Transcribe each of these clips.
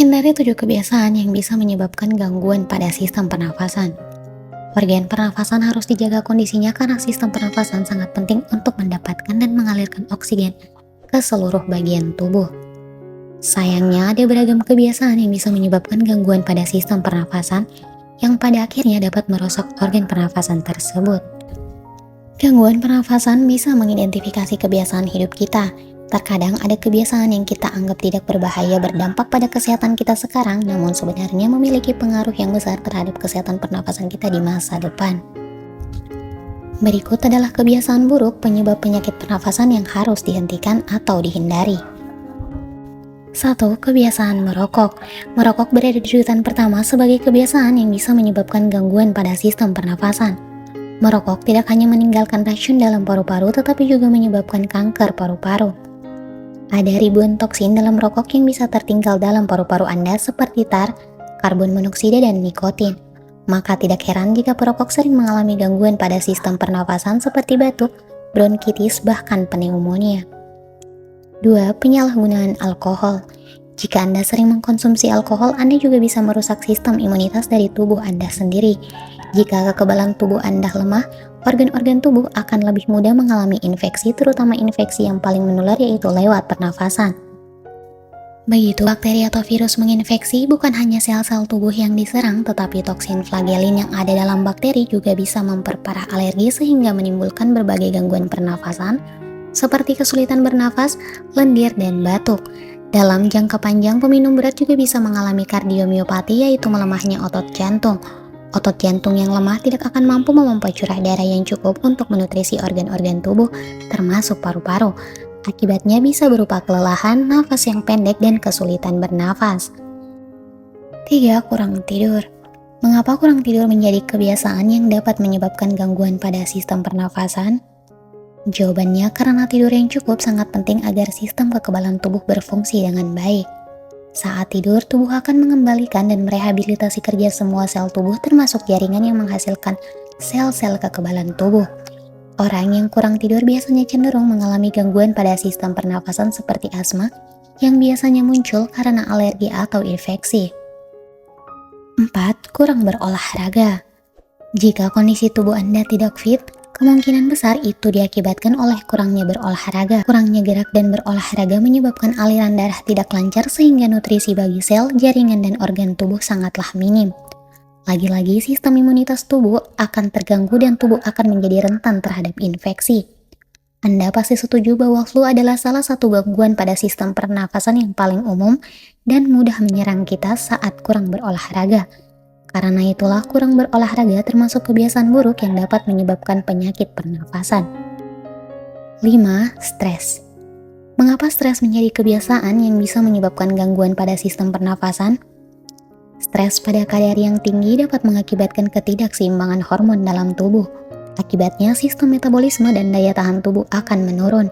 Hindari 7 kebiasaan yang bisa menyebabkan gangguan pada sistem pernafasan. Organ pernafasan harus dijaga kondisinya karena sistem pernafasan sangat penting untuk mendapatkan dan mengalirkan oksigen ke seluruh bagian tubuh. Sayangnya, ada beragam kebiasaan yang bisa menyebabkan gangguan pada sistem pernafasan yang pada akhirnya dapat merusak organ pernafasan tersebut. Gangguan pernafasan bisa mengidentifikasi kebiasaan hidup kita. Terkadang ada kebiasaan yang kita anggap tidak berbahaya berdampak pada kesehatan kita sekarang, namun sebenarnya memiliki pengaruh yang besar terhadap kesehatan pernafasan kita di masa depan. Berikut adalah kebiasaan buruk penyebab penyakit pernafasan yang harus dihentikan atau dihindari. 1. Kebiasaan merokok. Merokok berada di urutan pertama sebagai kebiasaan yang bisa menyebabkan gangguan pada sistem pernafasan. Merokok tidak hanya meninggalkan racun dalam paru-paru, tetapi juga menyebabkan kanker paru-paru. Ada ribuan toksin dalam rokok yang bisa tertinggal dalam paru-paru Anda seperti tar, karbon monoksida, dan nikotin. Maka tidak heran jika perokok sering mengalami gangguan pada sistem pernafasan seperti batuk, bronkitis, bahkan pneumonia. 2. Penyalahgunaan alkohol. Jika Anda sering mengkonsumsi alkohol, Anda juga bisa merusak sistem imunitas dari tubuh Anda sendiri. Jika kekebalan tubuh Anda lemah, organ-organ tubuh akan lebih mudah mengalami infeksi, terutama infeksi yang paling menular yaitu lewat pernafasan. Begitu bakteri atau virus menginfeksi, bukan hanya sel-sel tubuh yang diserang, tetapi toksin flagellin yang ada dalam bakteri juga bisa memperparah alergi sehingga menimbulkan berbagai gangguan pernafasan, seperti kesulitan bernafas, lendir, dan batuk. Dalam jangka panjang, peminum berat juga bisa mengalami kardiomiopati, yaitu melemahnya otot jantung. Otot jantung yang lemah tidak akan mampu memompa curah darah yang cukup untuk menutrisi organ-organ tubuh, termasuk paru-paru. Akibatnya bisa berupa kelelahan, nafas yang pendek, dan kesulitan bernafas. 3. Kurang tidur. Mengapa kurang tidur menjadi kebiasaan yang dapat menyebabkan gangguan pada sistem pernafasan? Jawabannya karena tidur yang cukup sangat penting agar sistem kekebalan tubuh berfungsi dengan baik. Saat tidur, tubuh akan mengembalikan dan merehabilitasi kerja semua sel tubuh termasuk jaringan yang menghasilkan sel-sel kekebalan tubuh. Orang yang kurang tidur biasanya cenderung mengalami gangguan pada sistem pernafasan seperti asma yang biasanya muncul karena alergi atau infeksi. 4. Kurang berolahraga. Jika kondisi tubuh Anda tidak fit, kemungkinan besar itu diakibatkan oleh kurangnya berolahraga. Kurangnya gerak dan berolahraga menyebabkan aliran darah tidak lancar sehingga nutrisi bagi sel, jaringan, dan organ tubuh sangatlah minim. Lagi-lagi sistem imunitas tubuh akan terganggu dan tubuh akan menjadi rentan terhadap infeksi. Anda pasti setuju bahwa flu adalah salah satu gangguan pada sistem pernafasan yang paling umum dan mudah menyerang kita saat kurang berolahraga. Karena itulah kurang berolahraga termasuk kebiasaan buruk yang dapat menyebabkan penyakit pernafasan. 5. Stres. Mengapa stres menjadi kebiasaan yang bisa menyebabkan gangguan pada sistem pernafasan? Stres pada kadar yang tinggi dapat mengakibatkan ketidakseimbangan hormon dalam tubuh. Akibatnya sistem metabolisme dan daya tahan tubuh akan menurun.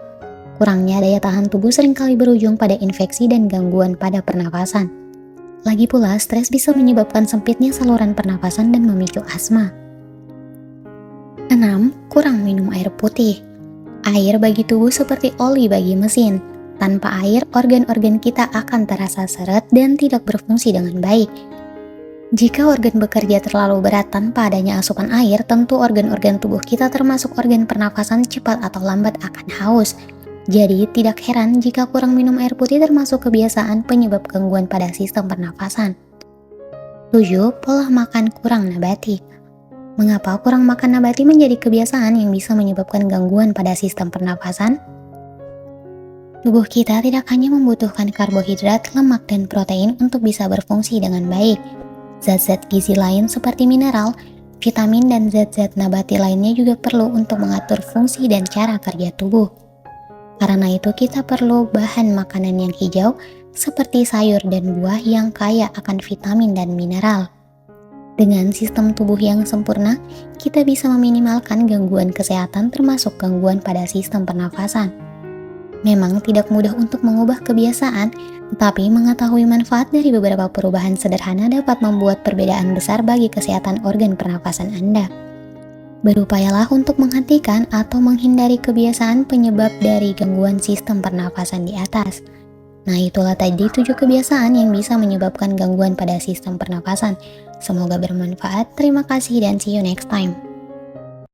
Kurangnya daya tahan tubuh seringkali berujung pada infeksi dan gangguan pada pernafasan. Lagi pula, stres bisa menyebabkan sempitnya saluran pernafasan dan memicu asma. 6. Kurang minum air putih. Air bagi tubuh seperti oli bagi mesin. Tanpa air, organ-organ kita akan terasa seret dan tidak berfungsi dengan baik. Jika organ bekerja terlalu berat tanpa adanya asupan air, tentu organ-organ tubuh kita termasuk organ pernafasan cepat atau lambat akan haus. Jadi, tidak heran jika kurang minum air putih termasuk kebiasaan penyebab gangguan pada sistem pernafasan. 7. Pola makan kurang nabati. Mengapa kurang makan nabati menjadi kebiasaan yang bisa menyebabkan gangguan pada sistem pernafasan? Tubuh kita tidak hanya membutuhkan karbohidrat, lemak, dan protein untuk bisa berfungsi dengan baik. Zat-zat gizi lain seperti mineral, vitamin, dan zat-zat nabati lainnya juga perlu untuk mengatur fungsi dan cara kerja tubuh. Karena itu kita perlu bahan makanan yang hijau seperti sayur dan buah yang kaya akan vitamin dan mineral. Dengan sistem tubuh yang sempurna, kita bisa meminimalkan gangguan kesehatan termasuk gangguan pada sistem pernafasan. Memang tidak mudah untuk mengubah kebiasaan, tetapi mengetahui manfaat dari beberapa perubahan sederhana dapat membuat perbedaan besar bagi kesehatan organ pernafasan Anda. Berupayalah untuk menghentikan atau menghindari kebiasaan penyebab dari gangguan sistem pernafasan di atas. Nah, itulah tadi 7 kebiasaan yang bisa menyebabkan gangguan pada sistem pernafasan. Semoga bermanfaat. Terima kasih dan see you next time.